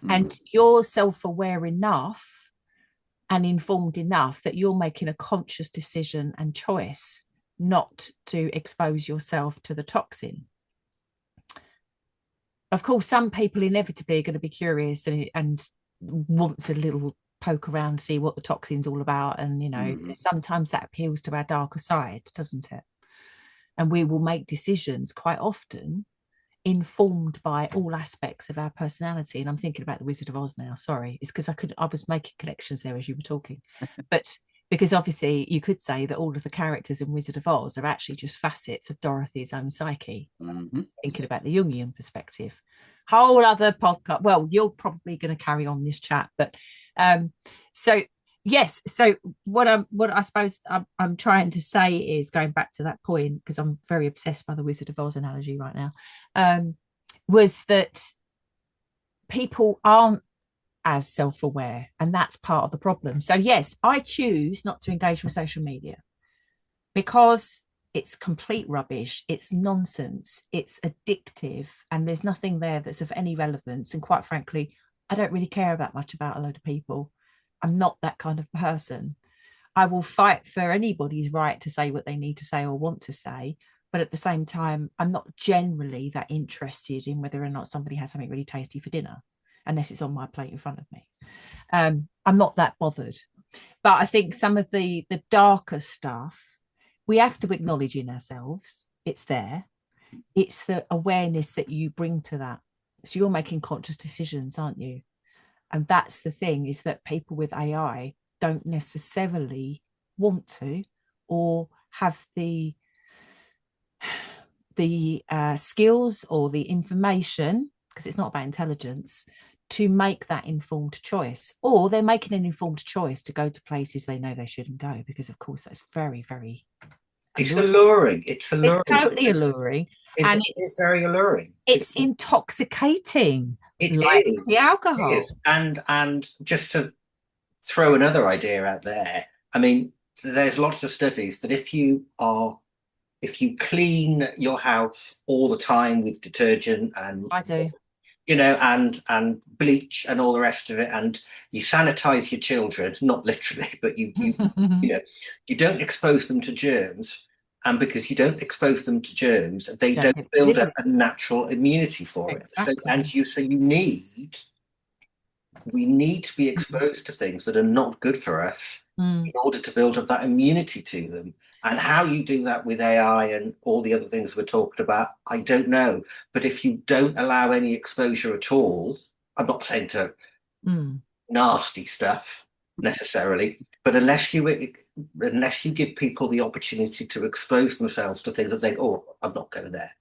And you're self-aware enough and informed enough that you're making a conscious decision and choice not to expose yourself to the toxin. Of course, some people inevitably are going to be curious and want a little poke around to see what the toxin's all about. And, sometimes that appeals to our darker side, doesn't it? And we will make decisions quite often informed by all aspects of our personality. And I'm thinking about the Wizard of Oz now. Sorry, it's because I was making connections there as you were talking, but because obviously you could say that all of the characters in Wizard of Oz are actually just facets of Dorothy's own psyche. Thinking about the Jungian perspective, whole other podcast. Well, you're probably going to carry on this chat, but so yes. So what I suppose I'm trying to say is, going back to that point, because I'm very obsessed by the Wizard of Oz analogy right now, was that people aren't as self-aware, and that's part of the problem. So yes, I choose not to engage with social media because it's complete rubbish, it's nonsense, it's addictive, and there's nothing there that's of any relevance. And quite frankly, I don't really care that much about a load of people. I'm not that kind of person. I will fight for anybody's right to say what they need to say or want to say, but at the same time, I'm not generally that interested in whether or not somebody has something really tasty for dinner, unless it's on my plate in front of me. I'm not that bothered. But I think some of the darker stuff we have to acknowledge in ourselves. It's there. It's the awareness that you bring to that. So you're making conscious decisions, aren't you? And that's the thing, is that people with AI don't necessarily want to or have the skills or the information, because it's not about intelligence, to make that informed choice. Or they're making an informed choice to go to places they know they shouldn't go, because of course that's very, very It's alluring. alluring. It's It's alluring. totally alluring, It's, and it's very alluring. it's intoxicating, It like is. the It alcohol. is. And just to throw another idea out there, I mean, so there's lots of studies that if you clean your house all the time with detergent and I do. and bleach and all the rest of it, and you sanitize your children, not literally, but you know you don't expose them to germs, and because you don't expose them to germs, they Don't don't get build up sick. a natural immunity for it. Exactly. So we need to be exposed to things that are not good for us Mm. in order to build up that immunity to them. And how you do that with AI and all the other things we're talking about, I don't know. But if you don't allow any exposure at all, I'm not saying to Mm. nasty stuff necessarily, but unless you give people the opportunity to expose themselves to things that they, oh, I'm not going there.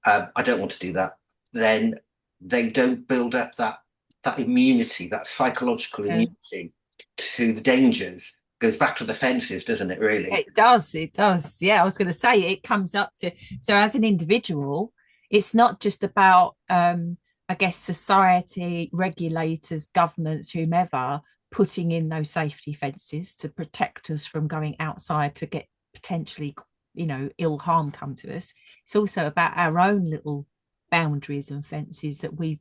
I don't want to do that. Then they don't build up that immunity, that psychological Yeah. immunity to the dangers. Goes back to the fences, doesn't it? Really? It does. It does. Yeah, I was going to say it comes up to, so as an individual, it's not just about, I guess, society, regulators, governments, whomever, putting in those safety fences to protect us from going outside to get potentially, ill harm come to us. It's also about our own little boundaries and fences that we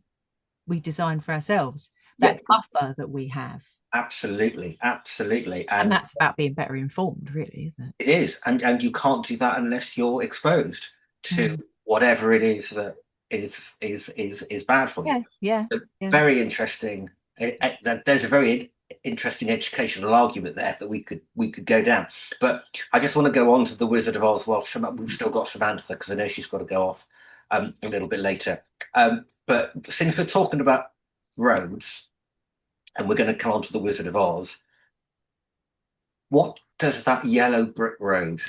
design for ourselves, Yeah, that buffer that we have. absolutely, absolutely, And and that's about being better informed, really, isn't it? it is, and you can't do that unless you're exposed to Mm. whatever it is that is bad for you. Yeah, yeah, So yeah. very interesting. There's a very interesting educational argument there that we could go down. But I just want to go on to the Wizard of Oz while we've still got Samantha because I know she's got to go off a little bit later. But since we're talking about roads and we're going to come on to the Wizard of Oz, what does that yellow brick road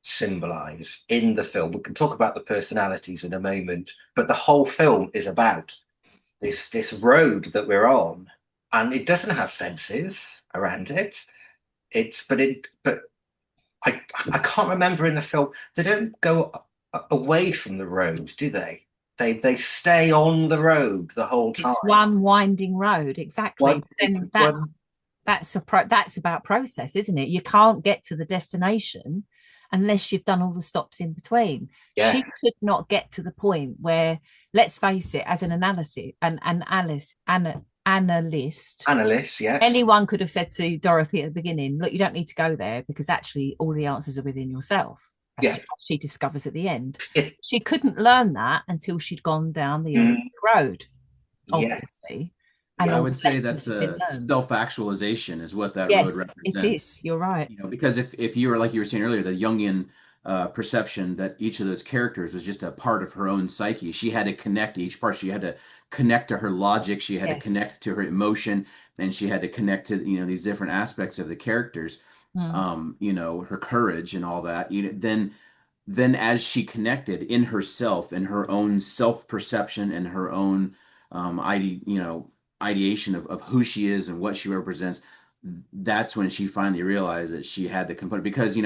symbolize in the film? We can talk about the personalities in a moment, but the whole film is about this road that we're on, and it doesn't have fences around it. But I can't remember in the film they don't go away from the road, do they? They stay on the road the whole It's time. one winding road, exactly. One, But it's then one. that's about process, isn't it? You can't get to the destination unless you've done all the stops in between. Yeah. She could not get to the point where, let's face it, as an analyst, Analysts, yes. anyone could have said to Dorothy at the beginning, look, you don't need to go there because actually all the answers are within yourself, Yeah. as she discovers at the end. She couldn't learn that until she'd gone down the yellow Mm, road, yeah. obviously, and I Yeah. all would the say lessons that's had been a learned. self-actualization is what that road Yes, it is. represents. You're right. Because if you were like you were saying earlier, the Jungian perception that each of those characters was just a part of her own psyche. She had to connect each part. She had to connect to her logic. She had to Yes. connect to her emotion, and she had to connect to these different aspects of the characters. Mm. Her courage and all that. Then as she connected in herself, in her own self-perception and her own ideation of who she is and what she represents, that's when she finally realized that she had the component. Because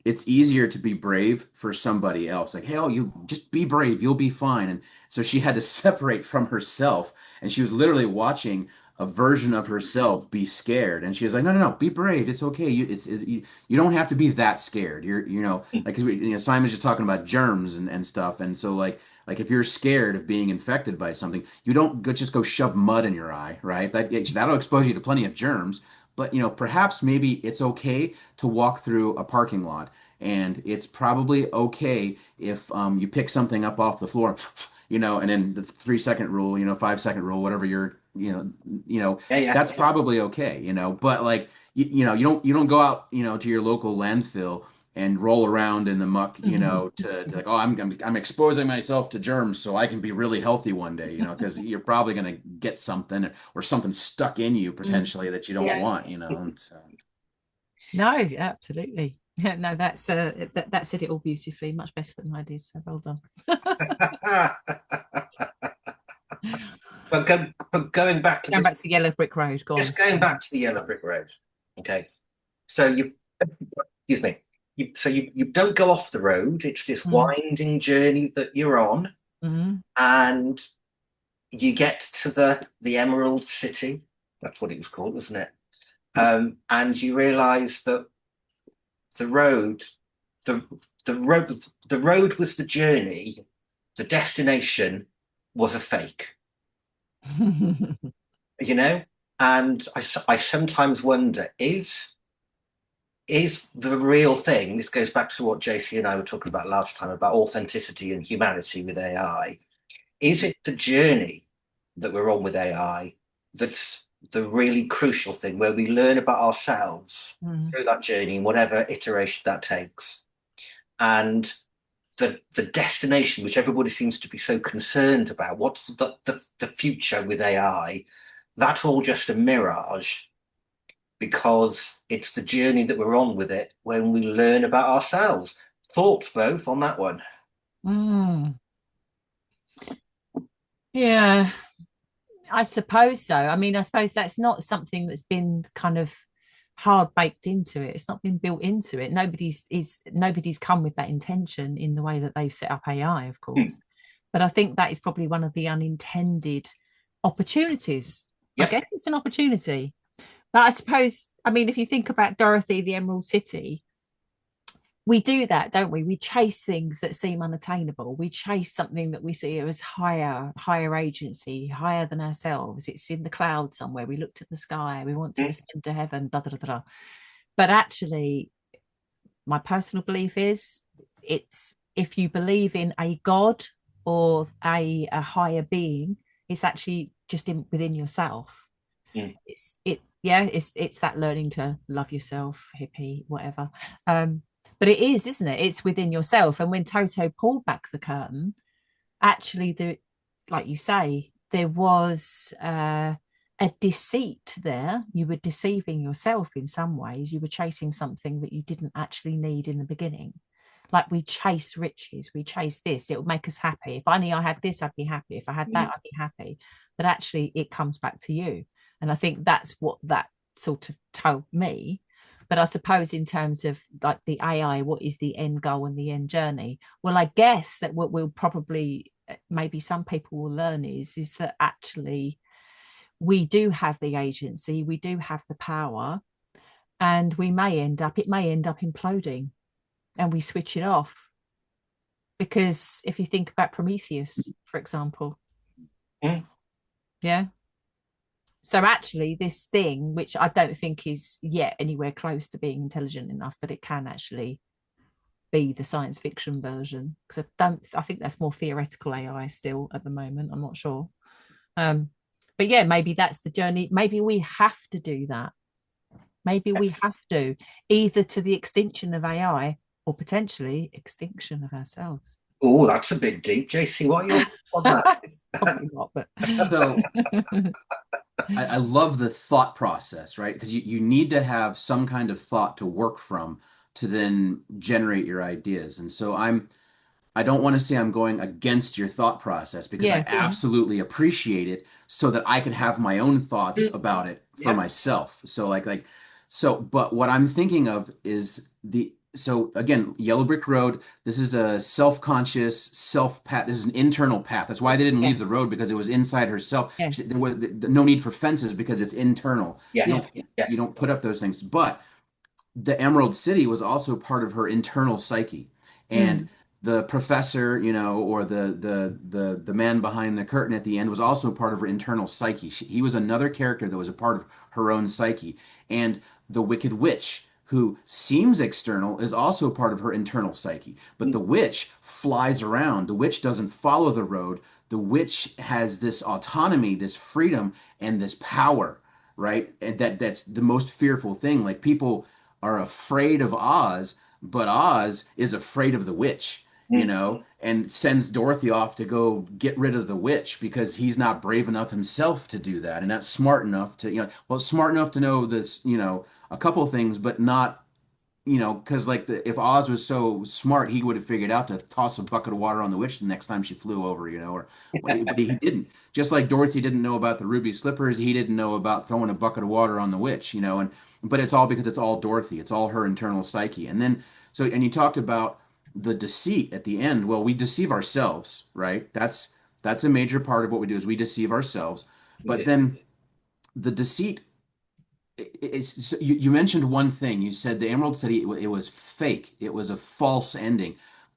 it's easier to be brave for somebody else, like, hey, oh, you just be brave, you'll be fine. And so she had to separate from herself, and she was literally watching a version of herself be scared, and she was like, no, no, no, be brave, it's okay, you don't have to be that scared. Like, because Simon's just talking about germs and stuff, and so like if you're scared of being infected by something, you don't just go shove mud in your eye, right? That'll expose you to plenty of germs. But perhaps maybe it's okay to walk through a parking lot, and it's probably okay if you pick something up off the floor, and then the 3 second rule, 5 second rule, whatever you're, Yeah. Yeah. that's probably okay, but like, you don't go out, to your local landfill and roll around in the muck, to like, oh, I'm exposing myself to germs so I can be really healthy one day, because you're probably going to get something or something stuck in you Mm. potentially that you don't Yeah. want, and so. No, absolutely. Yeah, no, that said it all beautifully, much better than I did. So well done. But going back to Going back this, to the yellow brick road, go on. just going back to the yellow brick road. Okay. So excuse me. You don't go off the road. It's this Mm. winding journey that you're on, Mm. and you get to the Emerald City. That's what it was called, wasn't it? And you realise that the road, the the road was the journey. The destination was a fake. You know, and I sometimes wonder, is the real thing, this goes back to what JC and I were talking about last time about authenticity and humanity with AI, is it the journey that we're on with AI that's the really crucial thing, where we learn about ourselves Mm. through that journey, in whatever iteration that takes, and the destination which everybody seems to be so concerned about, what's the future with AI, that's all just a mirage, because it's the journey that we're on with it when we learn about ourselves. Thoughts both on that one? Mm. Yeah, I suppose so. I mean, I suppose that's not something that's been kind of hard baked into it. It's not been built into it. Nobody's come with that intention in the way that they've set up AI, of Hmm. course. But I think that is probably one of the unintended opportunities. I Yep. guess it's an opportunity. But I suppose, I mean, if you think about Dorothy, the Emerald City, we do that, don't we? We chase things that seem unattainable. We chase something that we see as higher agency, higher than ourselves. It's in the clouds somewhere. We look to the sky. We want to Hmm. ascend to heaven. Da, da, da, da. But actually, my personal belief is, it's if you believe in a god or a higher being, it's actually just within yourself. Hmm. It's that learning to love yourself, hippie, whatever. But it is, isn't it? It's within yourself. And when Toto pulled back the curtain, actually, like you say, there was a deceit there. You were deceiving yourself in some ways. You were chasing something that you didn't actually need in the beginning. Like, we chase riches, we chase this, it would make us happy. If only I had this, I'd be happy. If I had that, I'd be happy. But actually, it comes back to you. And I think that's what that sort of told me. But I suppose, in terms of like the AI, what is the end goal and the end journey? Well, I guess that what we'll probably, maybe some people will learn is that actually we do have the agency, we do have the power, and it may end up imploding. and we switch it off. Because if you think about Prometheus, for example, Mm. yeah. So actually, this thing, which I don't think is yet anywhere close to being intelligent enough that it can actually be the science fiction version, because I think that's more theoretical AI still at the moment. I'm not sure. Um, but yeah, maybe that's the journey. Maybe we have to do that. Maybe we Yes. have to, either to the extinction of AI or potentially extinction of ourselves. Oh, that's a bit deep. JC, what are your thoughts on that? It's probably not, but So I love the thought process, right? Because you need to have some kind of thought to work from to then generate your ideas. And so I don't want to say I'm going against your thought process because yeah, I go on. absolutely appreciate it so that I could have my own thoughts Mm. about it for Yeah. myself. So but what I'm thinking of is so again, Yellow Brick Road, this is a self-conscious self path. This is an internal path. That's why they didn't leave the Yes, road because it was inside herself. yes, There was no need for fences because it's internal. You yeah, Yes. don't you Yes. don't put up those things. But the Emerald City was also part of her internal psyche. And mm, the professor, or the man behind the curtain at the end was also part of her internal psyche. He was another character that was a part of her own psyche. And the Wicked Witch, who seems external, is also part of her internal psyche. But Mm. the witch flies around. The witch doesn't follow the road. The witch has this autonomy, this freedom, and this power, right? And that's the most fearful thing. Like people are afraid of Oz, but Oz is afraid of the witch, Mm. and sends Dorothy off to go get rid of the witch because he's not brave enough himself to do that and not smart enough to, smart enough to know this, a couple of things, but not because like if Oz was so smart, he would have figured out to toss a bucket of water on the witch the next time she flew over, or but he didn't. Just like Dorothy didn't know about the ruby slippers, he didn't know about throwing a bucket of water on the witch, and but it's all because it's all Dorothy, it's all her internal psyche. And then and you talked about the deceit at the end. Well, we deceive ourselves, right? That's a major part of what we do is we deceive ourselves. But then the deceit you mentioned one thing. You said the Emerald City, it was fake. It was a false ending.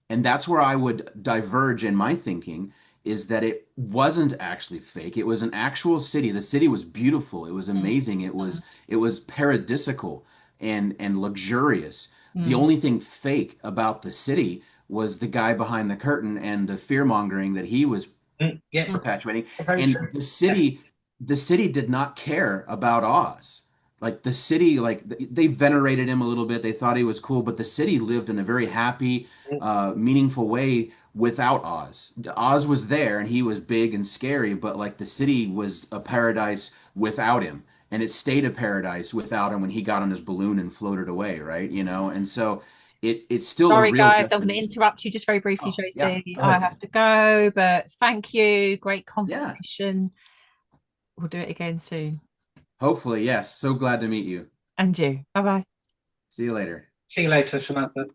And that's where I would diverge in my thinking is that it wasn't actually fake. It was an actual city. The city was beautiful. It was mm, amazing. It was paradisical and luxurious. The mm. only thing fake about the city was the guy behind the curtain and the fear mongering that he was Mm. Yeah. Mm. perpetuating. Very And true. the Yeah. city, the city did not care about Oz. Like the city, like they venerated him a little bit. They thought he was cool, but the city lived in a very happy, Mm. meaningful way without Oz. Oz was there and he was big and scary, but like the city was a paradise without him. And it stayed a paradise without him when he got on his balloon and floated away, right? And so it's still a Sorry, real guys, I'm going to destination. interrupt you just very briefly, Oh, yeah, Josie. go I ahead. have to go, but thank you. Great Yeah, conversation. We'll do it again soon. hopefully, yes. So glad to meet you. And you. Bye bye. See you later. See you later, Samantha.